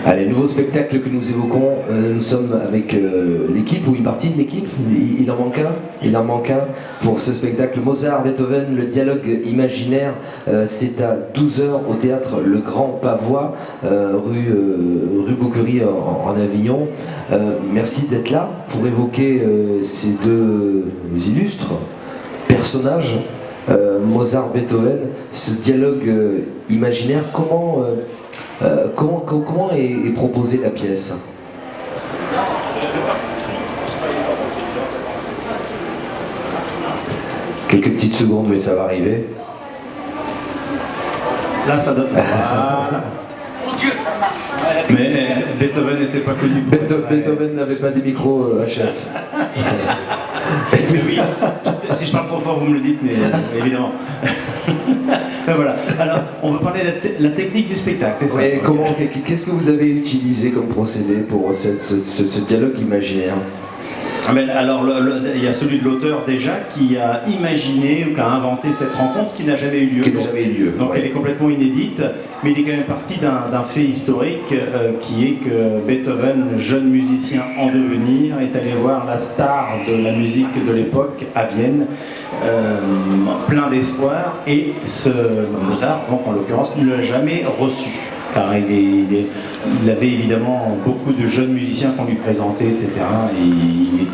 Allez, nouveau spectacle que nous évoquons, nous sommes avec l'équipe, ou une partie de l'équipe, il en manque un pour ce spectacle Mozart, Beethoven, le dialogue imaginaire, c'est à 12h au théâtre Le Grand Pavois, rue Bouquerie en Avignon. Merci d'être là pour évoquer ces deux illustres personnages, Mozart, Beethoven, ce dialogue imaginaire. Comment est proposée la pièce? Quelques petites secondes, mais ça va arriver. Là, ça donne. Voilà. Mais Beethoven n'était pas connu. Beethoven n'avait pas des micros HF. Mais oui, si je parle trop fort, vous me le dites, mais évidemment. Ben voilà. Alors, on va parler de la technique du spectacle, c'est ça? Et qu'est-ce que vous avez utilisé comme procédé pour ce dialogue imaginaire? Alors, il y a celui de l'auteur déjà qui a imaginé ou qui a inventé cette rencontre qui n'a jamais eu lieu. Donc elle est complètement inédite, mais il est quand même parti d'un fait historique qui est que Beethoven, jeune musicien en devenir, est allé voir la star de la musique de l'époque à Vienne, plein d'espoir, et ce Mozart, donc en l'occurrence, ne l'a jamais reçu. Car il avait évidemment beaucoup de jeunes musiciens qu'on lui présentait, etc. Et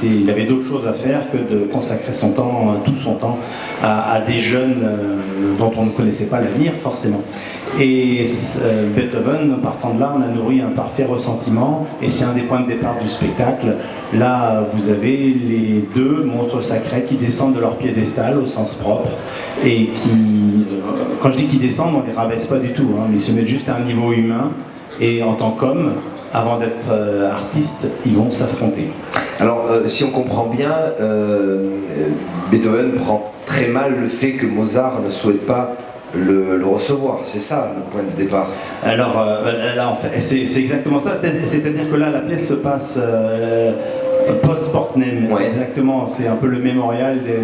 il avait d'autres choses à faire que de consacrer son temps, tout son temps, à des jeunes dont on ne connaissait pas l'avenir, forcément. Et Beethoven, partant de là, on a nourri un parfait ressentiment, et c'est un des points de départ du spectacle. Là, vous avez les deux monstres sacrés qui descendent de leur piédestal au sens propre, et qui, quand je dis qu'ils descendent, on ne les rabaisse pas du tout, hein, mais ils se mettent juste à un niveau humain, et en tant qu'hommes, avant d'être artistes, ils vont s'affronter. Alors, si on comprend bien, Beethoven prend très mal le fait que Mozart ne souhaite pas le recevoir, c'est ça le point de départ. Alors, là, en fait, c'est exactement ça, c'est-à-dire que là, la pièce se passe post-Portnem, ouais. Exactement, c'est un peu le mémorial des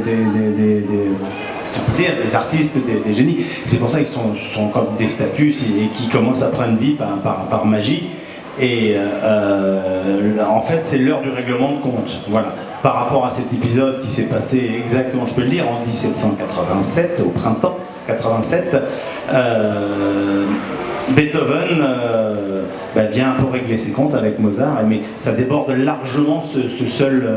artistes, des génies. C'est pour ça qu'ils sont comme des statues et qui commencent à prendre vie par magie. Et en fait, c'est l'heure du règlement de compte. Voilà. Par rapport à cet épisode qui s'est passé exactement, je peux le dire, en 1787, au printemps 87, Beethoven vient un peu régler ses comptes avec Mozart, mais ça déborde largement ce seul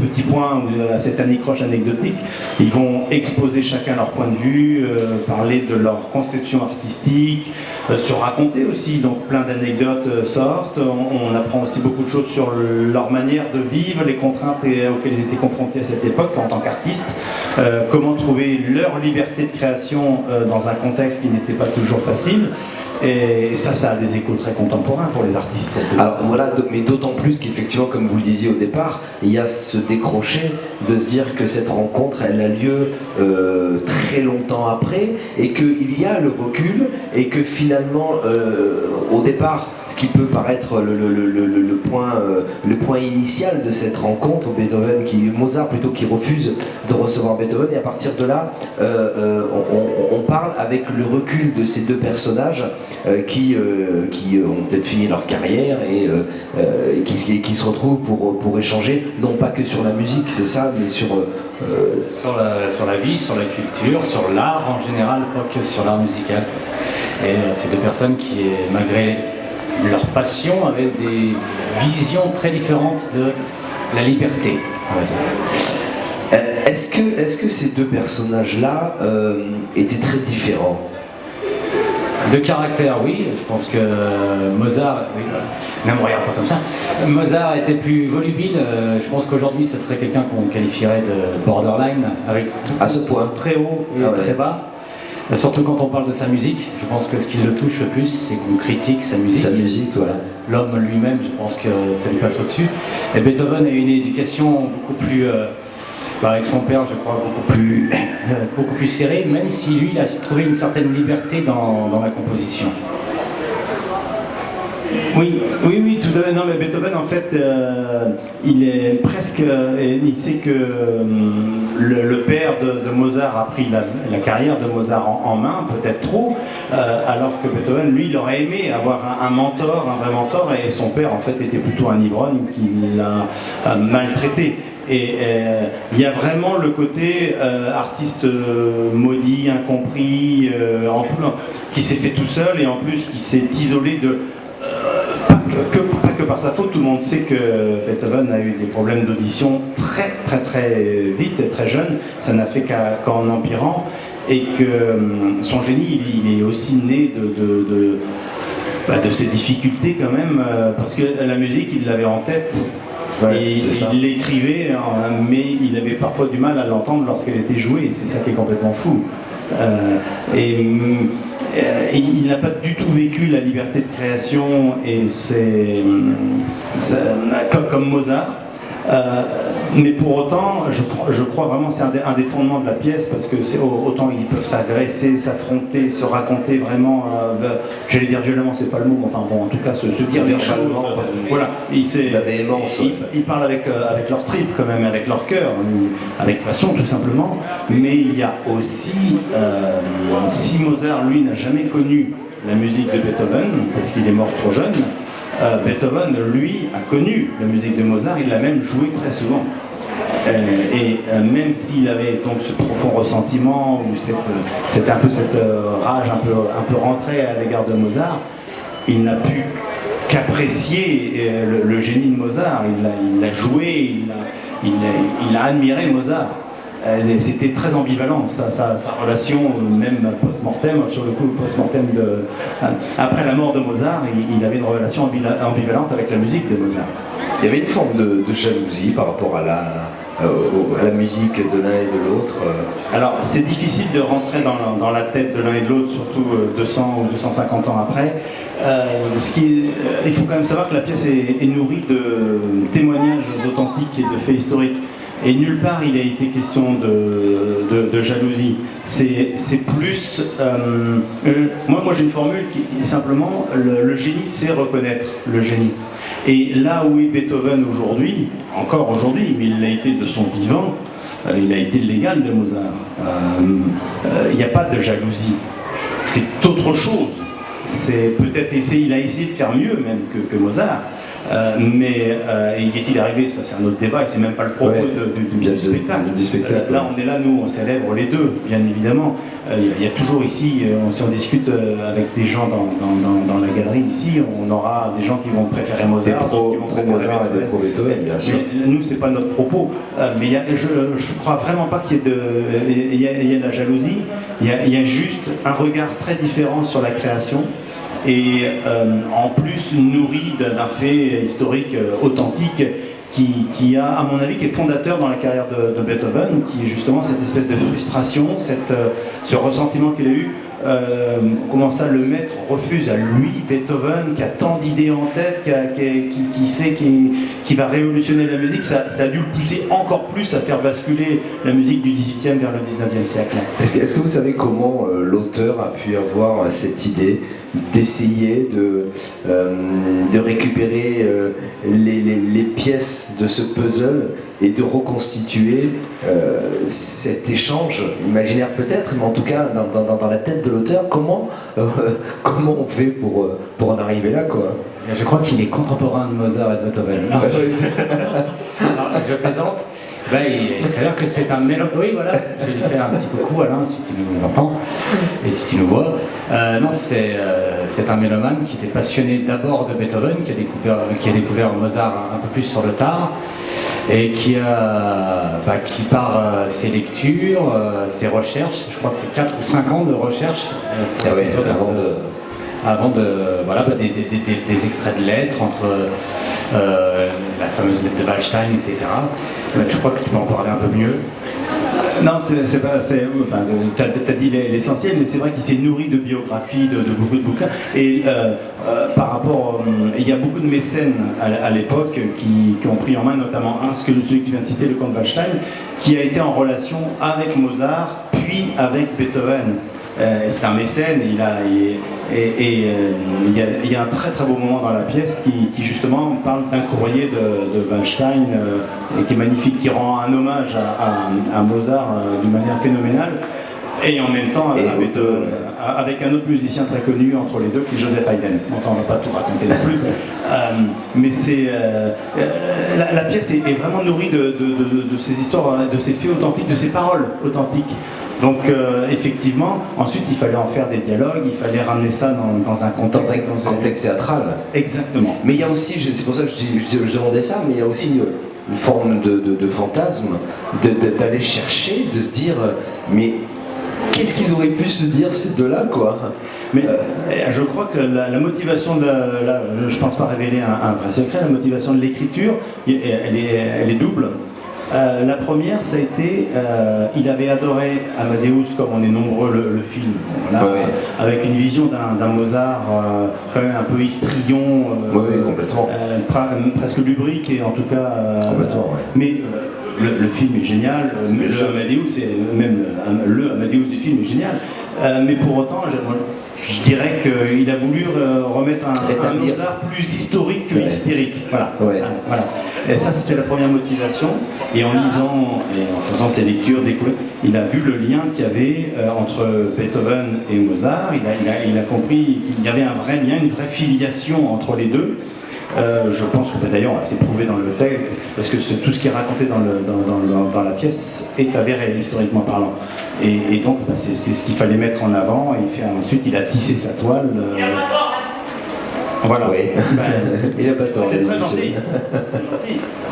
petit point, cette anicroche anecdotique. Ils vont exposer chacun leur point de vue, parler de leur conception artistique, se raconter aussi, donc plein d'anecdotes sortent. On apprend aussi beaucoup de choses sur leur manière de vivre, les contraintes auxquelles ils étaient confrontés à cette époque en tant qu'artistes, comment trouver leur liberté de création dans un contexte qui n'était pas toujours facile. Et ça a des échos très contemporains pour les artistes. Alors voilà, mais d'autant plus qu'effectivement, comme vous le disiez au départ, il y a ce décroché de se dire que cette rencontre, elle a lieu très longtemps après, et qu'il y a le recul, et que finalement, au départ, ce qui peut paraître le point initial de cette rencontre, Mozart plutôt, qui refuse de recevoir Beethoven, et à partir de là, on parle avec le recul de ces deux personnages qui ont peut-être fini leur carrière et qui se retrouvent pour échanger, non pas que sur la musique, c'est ça, mais sur la vie, sur la culture, sur l'art en général, pas que sur l'art musical. Et c'est deux personnes qui, malgré leur passion, avaient des visions très différentes de la liberté, on va dire. Est-ce que ces deux personnages-là étaient très différents? De caractère, oui. Je pense que Mozart, ne me regarde pas comme ça, Mozart était plus volubile. Je pense qu'aujourd'hui, ce serait quelqu'un qu'on qualifierait de borderline, avec à ce point très haut et très bas. Surtout quand on parle de sa musique, je pense que ce qui le touche le plus, c'est qu'on critique sa musique. Sa musique, voilà. L'homme lui-même, je pense que ça lui passe au-dessus. Et Beethoven a eu une éducation beaucoup plus... avec son père, je crois, beaucoup plus serré, même si lui, il a trouvé une certaine liberté dans la composition. Oui, Tout à fait, non mais Beethoven en fait, il est presque, il sait que le père de Mozart a pris la carrière de Mozart en main, peut-être trop, alors que Beethoven, lui, il aurait aimé avoir un mentor, un vrai mentor, et son père en fait était plutôt un ivrogne qui l'a maltraité. Et il y a vraiment le côté artiste maudit, incompris, qui s'est fait tout seul et en plus qui s'est isolé de... pas que par sa faute, tout le monde sait que Beethoven a eu des problèmes d'audition très vite, très jeune, ça n'a fait qu'en empirant, et que son génie, il est aussi né de ses difficultés quand même, parce que la musique, il l'avait en tête. Ouais, il l'écrivait, mais il avait parfois du mal à l'entendre lorsqu'elle était jouée, c'est ça qui est complètement fou. Il n'a pas du tout vécu la liberté de création, et comme Mozart. Mais pour autant, je crois vraiment que c'est un des fondements de la pièce, parce que autant ils peuvent s'agresser, s'affronter, se raconter vraiment, j'allais dire violemment, c'est pas le mot, mais enfin bon, en tout cas se dire verbalement. Voilà, ils parlent avec leur tripes quand même, avec leur cœur, avec passion tout simplement. Mais il y a aussi, si Mozart lui n'a jamais connu la musique de Beethoven, parce qu'il est mort trop jeune, Beethoven, lui, a connu la musique de Mozart, il l'a même jouée très souvent. Même s'il avait donc ce profond ressentiment, ou cette rage un peu rentrée à l'égard de Mozart, il n'a pu qu'apprécier le génie de Mozart. Il l'a joué, il a admiré Mozart. C'était très ambivalent, sa relation, même post-mortem, sur le coup post-mortem après la mort de Mozart, il avait une relation ambivalente avec la musique de Mozart. Il y avait une forme de jalousie par rapport à la musique de l'un et de l'autre. Alors c'est difficile de rentrer dans la tête de l'un et de l'autre, surtout 200 ou 250 ans après. Il faut quand même savoir que la pièce est nourrie de témoignages authentiques et de faits historiques. Et nulle part il a été question de jalousie. C'est plus... moi j'ai une formule qui simplement, le génie sait reconnaître le génie. Et là où est Beethoven aujourd'hui, encore aujourd'hui, mais il l'a été de son vivant, il a été l'égal de Mozart. Il n'y a pas de jalousie. C'est autre chose. C'est peut-être il a essayé de faire mieux même que Mozart. Mais il est arrivé, ça c'est un autre débat, et c'est même pas le propos du spectacle. Là on est là, nous on célèbre les deux, bien évidemment. Il y a toujours ici, si on discute avec des gens dans la galerie ici, on aura des gens qui vont préférer Mozart, pro Mozart et des pro Beethoven, bien sûr. Nous c'est pas notre propos, mais je crois vraiment pas qu'il y ait de la jalousie. Il y a juste un regard très différent sur la création. Et en plus nourri d'un fait historique authentique qui a, à mon avis, qui est fondateur dans la carrière de Beethoven, qui est justement cette espèce de frustration, ce ressentiment qu'il a eu. Comment ça, le maître refuse à lui, Beethoven, qui a tant d'idées en tête, qui sait qui va révolutionner la musique, ça a dû le pousser encore plus à faire basculer la musique du XVIIIe vers le XIXe siècle. Est-ce que vous savez comment l'auteur a pu avoir cette idée d'essayer de récupérer les pièces de ce puzzle et de reconstituer cet échange imaginaire peut-être, mais en tout cas dans la tête de l'auteur, comment on fait pour en arriver là, quoi? Je crois qu'il est contemporain de Mozart et de Beethoven. Non, je plaisante. Il s'avère que c'est un mélomane. Oui, voilà, je vais lui faire un petit coucou, Alain, si tu nous entends et si tu nous vois. Non, c'est un mélomane qui était passionné d'abord de Beethoven, qui a découvert Mozart un peu plus sur le tard, et qui par ses lectures, ses recherches, je crois que c'est 4 ou 5 ans de recherche, avant des extraits de lettres entre la fameuse lettre de Waldstein, etc. Je crois que tu peux en parler un peu mieux. Non, t'as dit l'essentiel, mais c'est vrai qu'il s'est nourri de biographies, de beaucoup de bouquins. Et par rapport, il y a beaucoup de mécènes à l'époque qui ont pris en main, notamment celui que tu viens de citer, le comte Waldstein, qui a été en relation avec Mozart, puis avec Beethoven. c'est un mécène, il y a un très très beau moment dans la pièce qui justement parle d'un courrier de Waldstein et qui est magnifique, qui rend un hommage à Mozart d'une manière phénoménale. Et en même temps, avec un autre musicien très connu entre les deux, qui est Joseph Haydn. Enfin, on ne va pas tout raconter non plus. Mais la pièce est vraiment nourrie de ces histoires, de ces faits authentiques, de ces paroles authentiques. Donc, effectivement, ensuite, il fallait en faire des dialogues, il fallait ramener ça dans un contexte. Dans un contexte théâtral. Exactement. Mais il y a aussi, c'est pour ça que je demandais ça, mais il y a aussi une forme de fantasme, d'aller chercher, de se dire, mais qu'est-ce qu'ils auraient pu se dire ces deux-là, quoi. Mais je crois que la motivation je ne pense pas révéler un vrai secret, la motivation de l'écriture, elle est double. La première, ça a été, il avait adoré Amadeus, comme on est nombreux, le film, voilà, avec une vision d'un Mozart quand même un peu histrion, complètement. Presque lubrique, et en tout cas. Complètement, mais le film est génial, le Amadeus du film est génial, mais pour autant, je dirais qu'il a voulu remettre un Mozart plus historique que hystérique. Voilà. Voilà. Et ça, c'était la première motivation. Et en lisant et en faisant ses lectures, il a vu le lien qu'il y avait entre Beethoven et Mozart. Il a compris qu'il y avait un vrai lien, une vraie filiation entre les deux. Je pense que d'ailleurs c'est prouvé dans le texte, parce que tout ce qui est raconté dans la pièce est avéré historiquement parlant. Et donc c'est ce qu'il fallait mettre en avant, et ensuite il a tissé sa toile. Voilà. Oui. Il n'a pas tort. C'est très gentil.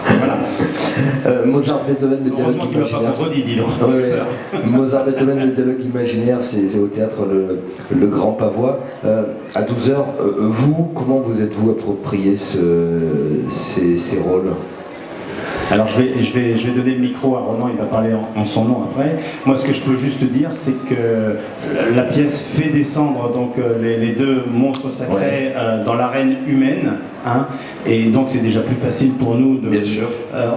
Voilà. Mozart, Beethoven, le dialogue imaginaire. Mozart, Beethoven, le dialogue imaginaire, c'est au théâtre le Grand Pavois. À 12h, vous, comment vous êtes-vous approprié ces rôles? Alors je vais donner le micro à Ronan, il va parler en son nom après. Moi, ce que je peux juste dire, c'est que la pièce fait descendre donc les deux monstres sacrés dans l'arène humaine, hein, et donc c'est déjà plus facile pour nous de. Bien sûr.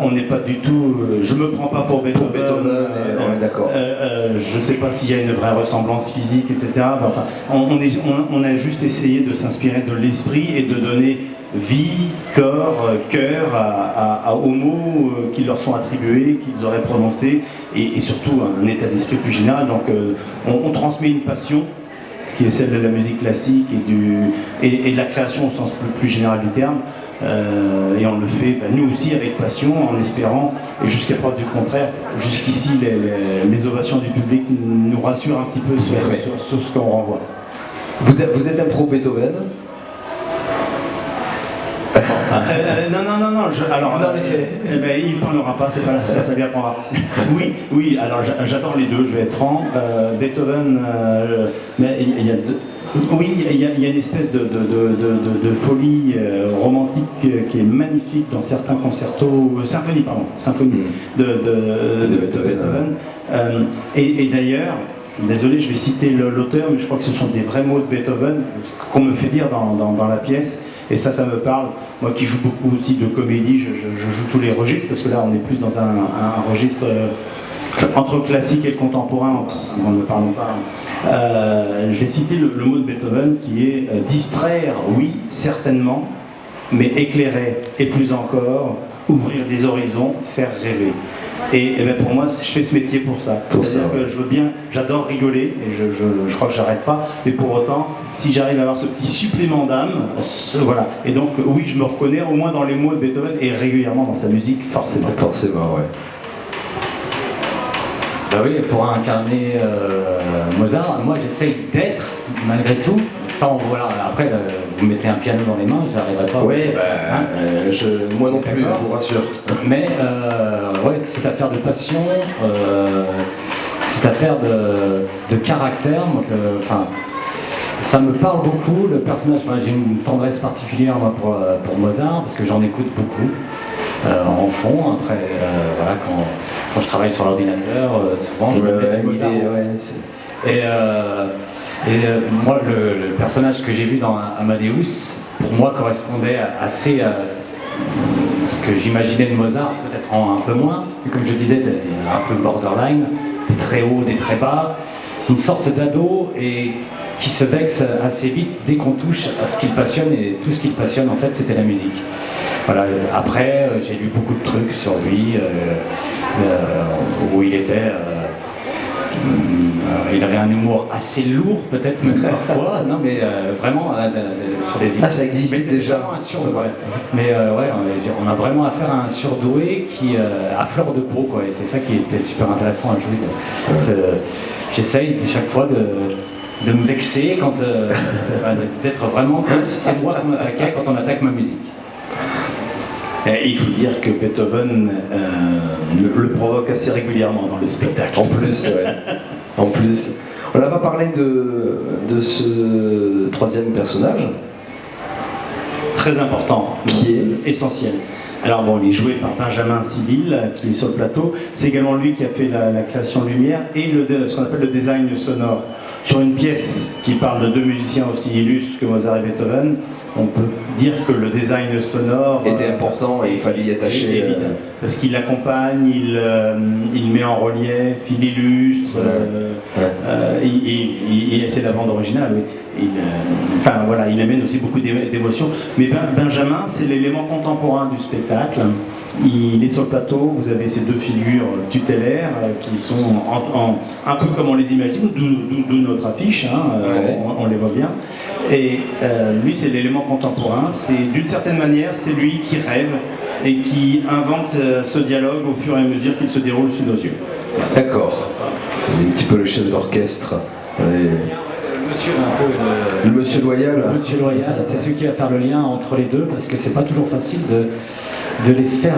On n'est pas du tout. Je me prends pas pour Beethoven. On est d'accord. Je sais pas s'il y a une vraie ressemblance physique, etc. Enfin, on a juste essayé de s'inspirer de l'esprit et de donner vie, corps, cœur aux mots qui leur sont attribués, qu'ils auraient prononcés, et surtout un état d'esprit plus général. Donc on transmet une passion qui est celle de la musique classique et de la création au sens plus général du terme, et on le fait nous aussi avec passion, en espérant, et jusqu'à preuve du contraire, jusqu'ici les ovations du public nous rassurent un petit peu sur ce qu'on renvoie. Vous êtes un pro Beethoven? Non, il ne parlera pas, c'est pas ça lui apprendra. Oui, alors j'adore les deux, je vais être franc. Beethoven, mais il y a une espèce de folie romantique qui est magnifique dans certains concertos, symphonie de Beethoven. Et d'ailleurs, désolé, je vais citer l'auteur, mais je crois que ce sont des vrais mots de Beethoven, qu'on me fait dire dans la pièce. Et ça me parle. Moi qui joue beaucoup aussi de comédie, je joue tous les registres, parce que là on est plus dans un registre entre classique et contemporain, en ne parlons pas. Je vais citer le mot de Beethoven qui est distraire, oui, certainement, mais éclairer, et plus encore, ouvrir des horizons, faire rêver. Et bien pour moi, je fais ce métier pour ça. C'est-à-dire que je veux bien, j'adore rigoler, et je crois que j'arrête pas, mais pour autant, si j'arrive à avoir ce petit supplément d'âme, voilà. Et donc, oui, je me reconnais au moins dans les mots de Beethoven et régulièrement dans sa musique, forcément. Forcément, ouais. Bah oui, pour incarner Mozart, moi j'essaye d'être, malgré tout, sans voilà. Après, vous mettez un piano dans les mains, j'arriverai pas. Oui, moi non plus, je vous rassure. Mais ouais, c'est affaire de passion, c'est affaire de caractère. Enfin, ça me parle beaucoup, le personnage. J'ai une tendresse particulière moi, pour Mozart, parce que j'en écoute beaucoup. En fond, après, voilà, quand je travaille sur l'ordinateur, souvent je me mets Mozart. Moi, le personnage que j'ai vu dans Amadeus, pour moi, correspondait assez à ce que j'imaginais de Mozart, peut-être un peu moins, mais comme je disais, un peu borderline, des très hauts, des très bas, une sorte d'ado et qui se vexe assez vite dès qu'on touche à ce qu'il passionne, et tout ce qu'il passionne en fait c'était la musique. Voilà. Après j'ai lu beaucoup de trucs sur lui, où il était... il avait un humour assez lourd peut-être même parfois, non mais vraiment sur les images. Ah, ça existe déjà. Un surdoué. Mais ouais, on a vraiment affaire à un surdoué qui à fleur de peau quoi, et c'est ça qui était super intéressant à jouer. J'essaye chaque fois de me vexer quand d'être vraiment comme si c'est moi qu'on attaquait quand on attaque ma musique. Et il faut dire que Beethoven le provoque assez régulièrement dans le spectacle. En plus, ouais. En plus. On n'a pas parlé de ce troisième personnage. Très important. Qui est essentiel. Alors bon, il est joué par Benjamin Civil, qui est sur le plateau. C'est également lui qui a fait la création lumière et ce qu'on appelle le design sonore. Sur une pièce qui parle de deux musiciens aussi illustres que Mozart et Beethoven, on peut dire que le design sonore était important et il fallait y attacher. Parce qu'il l'accompagne, il met en relief, il illustre, c'est la bande originale, oui. Enfin voilà, il amène aussi beaucoup d'émotions. Mais Benjamin, c'est l'élément contemporain du spectacle. Il est sur le plateau, vous avez ces deux figures tutélaires qui sont un peu comme on les imagine, d'où notre affiche, hein, on les voit bien. Et lui, c'est l'élément contemporain. C'est d'une certaine manière, c'est lui qui rêve et qui invente ce dialogue au fur et à mesure qu'il se déroule sous nos yeux. D'accord. Un petit peu le chef d'orchestre. Monsieur, un peu le monsieur loyal. Le monsieur loyal, c'est celui qui va faire le lien entre les deux parce que c'est pas toujours facile de les faire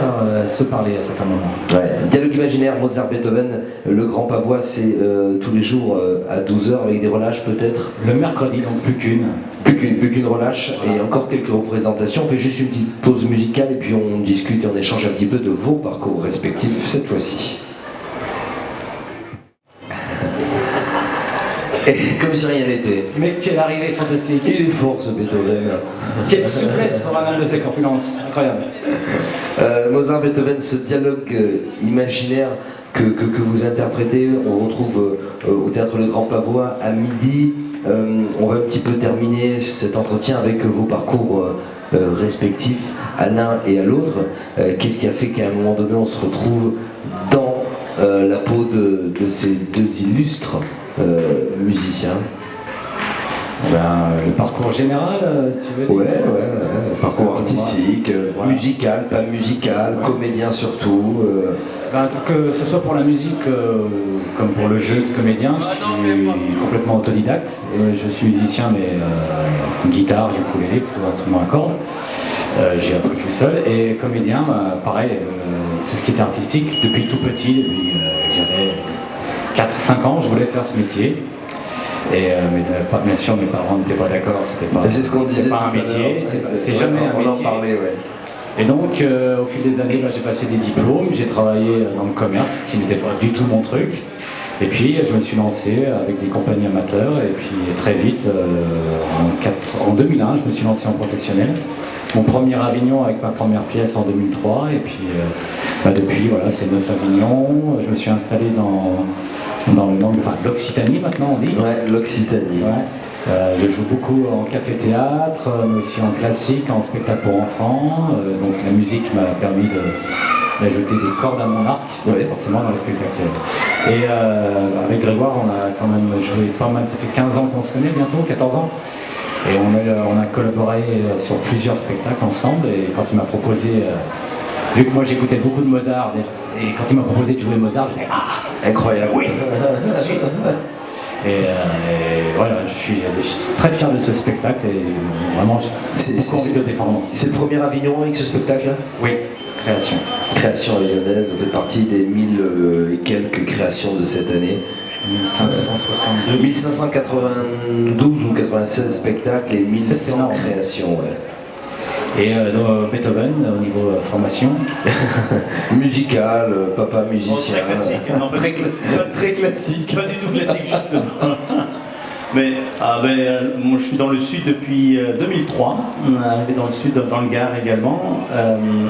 se parler à certains moments. Ouais. Dialogue imaginaire, Mozart, Beethoven, le Grand Pavois, c'est tous les jours à 12h avec des relâches peut-être. Le mercredi, donc plus qu'une. Plus qu'une relâche et encore quelques représentations. On fait juste une petite pause musicale et puis on discute et on échange un petit peu de vos parcours respectifs cette fois-ci. Et comme si rien n'était. Mais quelle arrivée fantastique. Il est fort ce Beethoven. Quelle souplesse pour un homme de ses corpulences. Incroyable. Mozart, Beethoven, ce dialogue imaginaire que vous interprétez, on retrouve au Théâtre Le Grand Pavois à midi. On va un petit peu terminer cet entretien avec vos parcours respectifs à l'un et à l'autre. Qu'est-ce qui a fait qu'à un moment donné on se retrouve dans la peau de ces deux illustres musiciens? Le parcours général, tu veux dire? Ouais. Parcours artistique, musical, pas musical, comédien surtout. Que ce soit pour la musique comme pour le jeu de comédien, je suis complètement autodidacte. Je suis musicien, mais guitare, ukulélé, plutôt instrument à cordes. J'ai appris tout seul. Et comédien, pareil, tout ce qui était artistique, depuis tout petit, depuis que j'avais 4-5 ans, je voulais faire ce métier. Et mais bien sûr, mes parents n'étaient pas d'accord, c'est ce qu'on disait, pas un métier, c'est jamais un métier. On en parlait, ouais. Et donc, au fil des années, j'ai passé des diplômes, j'ai travaillé dans le commerce, qui n'était pas du tout mon truc. Et puis, je me suis lancé avec des compagnies amateurs, et puis très vite, en 2001, je me suis lancé en professionnel. Mon premier Avignon avec ma première pièce en 2003, et puis depuis, voilà, c'est 9 Avignon. Je me suis installé dans l'Occitanie maintenant on dit. Ouais, l'Occitanie. Ouais. Je joue beaucoup en café-théâtre, mais aussi en classique, en spectacle pour enfants. Donc la musique m'a permis d'ajouter des cordes à mon arc, forcément dans les spectacles. Et avec Grégoire, on a quand même joué pas mal, ça fait 15 ans qu'on se connaît bientôt, 14 ans. Et on a collaboré sur plusieurs spectacles ensemble, et quand il m'a proposé, vu que moi j'écoutais beaucoup de Mozart, et quand il m'a proposé de jouer Mozart, j'ai fait « Ah, incroyable, oui, tout de suite !» Et voilà, je suis très fier de ce spectacle, et vraiment, j'ai envie de le défendre. C'est le premier Avignon avec ce spectacle-là? Oui, création. Création avignonnaise, vous faites partie des 1000 et quelques créations de cette année. 1562. 1592 ou 96 spectacles et 1100 créations, ouais. Et Beethoven, au niveau formation musical, papa musicien. Très classique. Très classique. Pas du tout classique, justement. Mais moi je suis dans le sud depuis 2003, on est arrivé dans le sud, dans le Gard également.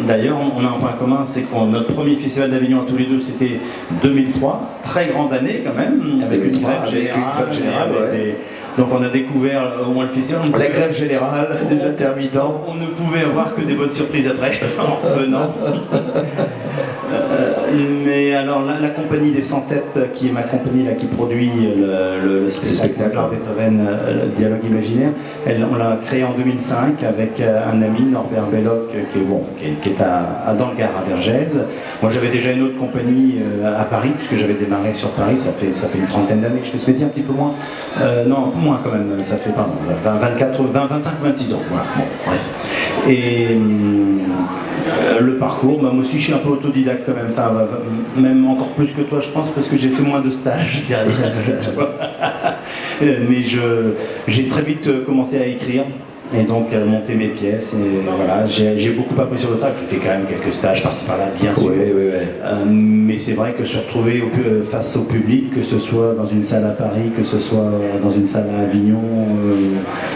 D'ailleurs on a un point commun, c'est que notre premier festival d'Avignon à tous les deux c'était 2003, très grande année quand même, avec une grève générale. Donc on a découvert au moins le festival. La grève générale des intermittents. On ne pouvait avoir que des bonnes surprises après, en revenant. Mais alors la compagnie des 100 têtes, qui est ma compagnie là, qui produit le spectacle Beethoven, le dialogue imaginaire, on l'a créé en 2005 avec un ami, Norbert Belloc, qui est dans le Gard à Vergès. Moi j'avais déjà une autre compagnie à Paris, puisque j'avais démarré sur Paris, ça fait une trentaine d'années que je fais ce métier, un petit peu moins. Non, moins quand même, ça fait 25, 26 ans, voilà, bon, bref. Et le parcours, moi aussi je suis un peu autodidacte quand même, enfin, même encore plus que toi je pense, parce que j'ai fait moins de stages derrière. Mais j'ai très vite commencé à écrire. Et donc monter mes pièces, et voilà, j'ai beaucoup appris sur le tas, j'ai fait quand même quelques stages par-ci par-là, bien sûr. Mais c'est vrai que se retrouver face au public, que ce soit dans une salle à Paris, que ce soit dans une salle à Avignon,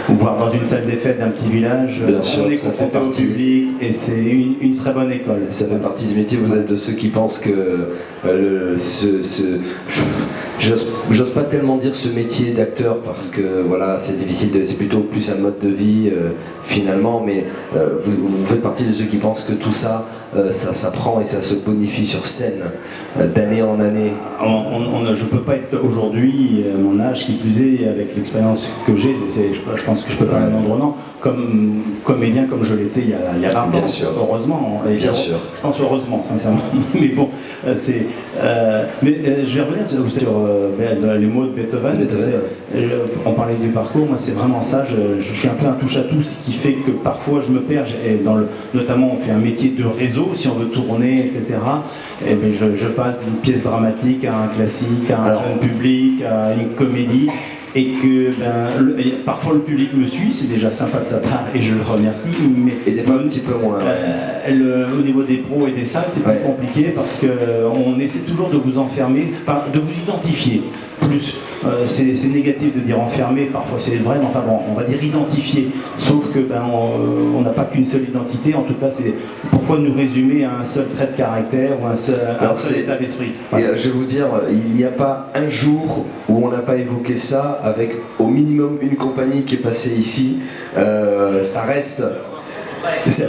ou voire dans une salle des fêtes d'un petit village, bien sûr, on est confronté au public, et c'est une très bonne école. Ça fait partie du métier, vous êtes de ceux qui pensent que j'ose pas tellement dire ce métier d'acteur, parce que voilà, c'est difficile, c'est plutôt plus un mode de vie finalement, mais vous faites partie de ceux qui pensent que tout ça, ça s'apprend et ça se bonifie sur scène d'année en année. Je peux pas être aujourd'hui, à mon âge qui plus est, avec l'expérience que j'ai, je pense que je peux pas me rendre non, comme comédien comme je l'étais il y a 20 ans, heureusement. Et bien sûr. Je pense heureusement, sincèrement. Mais bon, c'est... mais je vais revenir sur les mots de Beethoven. On parlait du parcours, moi c'est vraiment ça, je suis un peu un touche-à-tout, ce qui fait que parfois je me perds, notamment on fait un métier de réseau, si on veut tourner, etc. Et bien je passe d'une pièce dramatique à un classique, à un jeune public, à une comédie. Et que parfois le public me suit, c'est déjà sympa de sa part et je le remercie. Mais et des fois un petit peu moins. Au niveau des pros et des salles, c'est plus compliqué parce qu'on essaie toujours de vous enfermer, enfin de vous identifier. Plus, c'est négatif de dire enfermer, parfois c'est vrai, mais enfin bon, on va dire identifier. Sauf que on n'a pas qu'une seule identité, en tout cas c'est pourquoi nous résumer à un seul trait de caractère ou un seul état d'esprit. Voilà. Je vais vous dire, il n'y a pas un jour où on n'a pas évoqué ça avec au minimum une compagnie qui est passée ici. Ça reste.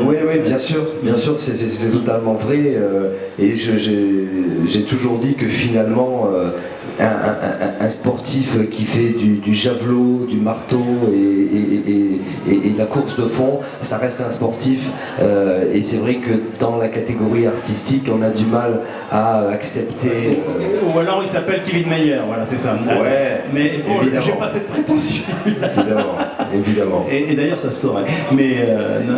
Oui, bien sûr, c'est totalement vrai. Et j'ai toujours dit que finalement, un sportif qui fait du javelot, du marteau et de la course de fond, ça reste un sportif. Et c'est vrai que dans la catégorie artistique, on a du mal à accepter. Ou alors il s'appelle Kevin Mayer, voilà, c'est ça. Ouais, mais bon, j'ai pas cette prétention. Évidemment. Et d'ailleurs, ça se saurait. Mais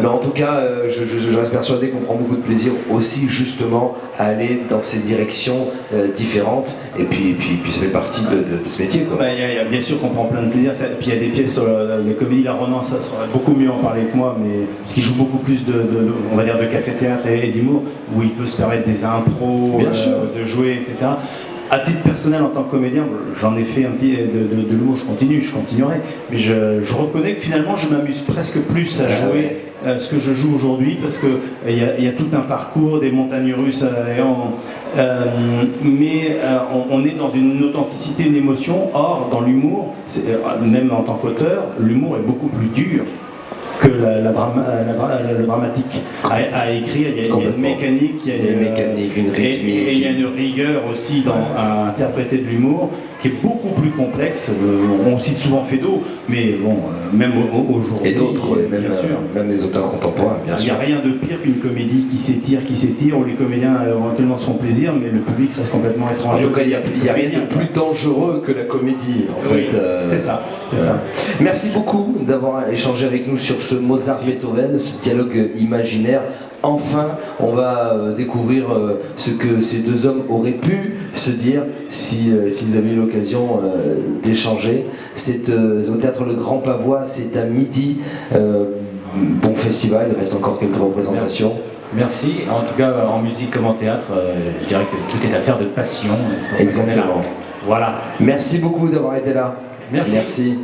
en tout cas, je reste persuadé qu'on prend beaucoup de plaisir aussi justement à aller dans ces directions différentes. Et puis ça fait partie de ce métier, quoi. Bien sûr qu'on prend plein de plaisir. Puis il y a des pièces sur les comédies, la Renan, ça saurait beaucoup mieux en parler que moi, mais parce qu'il joue beaucoup plus on va dire de café-théâtre et d'humour, où il peut se permettre des impros, de jouer, etc. À titre personnel, en tant que comédien, j'en ai fait un petit de l'humour, je continuerai, mais je reconnais que finalement je m'amuse presque plus à jouer ce que je joue aujourd'hui, parce qu'il y a tout un parcours, des montagnes russes, mais on est dans une authenticité, une émotion. Or, dans l'humour, même en tant qu'auteur, l'humour est beaucoup plus dur que le dramatique. À écrire, il y a une mécanique, il y a une rythmique. Et il y a une rigueur aussi à interpréter de l'humour qui est beaucoup plus complexe. On cite souvent Feydeau, mais bon, même aujourd'hui. Et d'autres, même les auteurs contemporains, bien sûr. Il n'y a rien de pire qu'une comédie qui s'étire, où les comédiens éventuellement se font plaisir, mais le public reste complètement étranger. En tout cas, il n'y a rien de plus dangereux que la comédie, en fait. C'est ça. Merci beaucoup d'avoir échangé avec nous sur ce Mozart-Beethoven, ce dialogue imaginaire. Enfin, on va découvrir ce que ces deux hommes auraient pu se dire s'ils avaient eu l'occasion d'échanger. C'est au théâtre Le Grand Pavois, c'est à midi. Bon festival, il reste encore quelques représentations. Merci. En tout cas, en musique comme en théâtre, je dirais que tout est affaire de passion. Exactement. Voilà. Merci beaucoup d'avoir été là. Merci.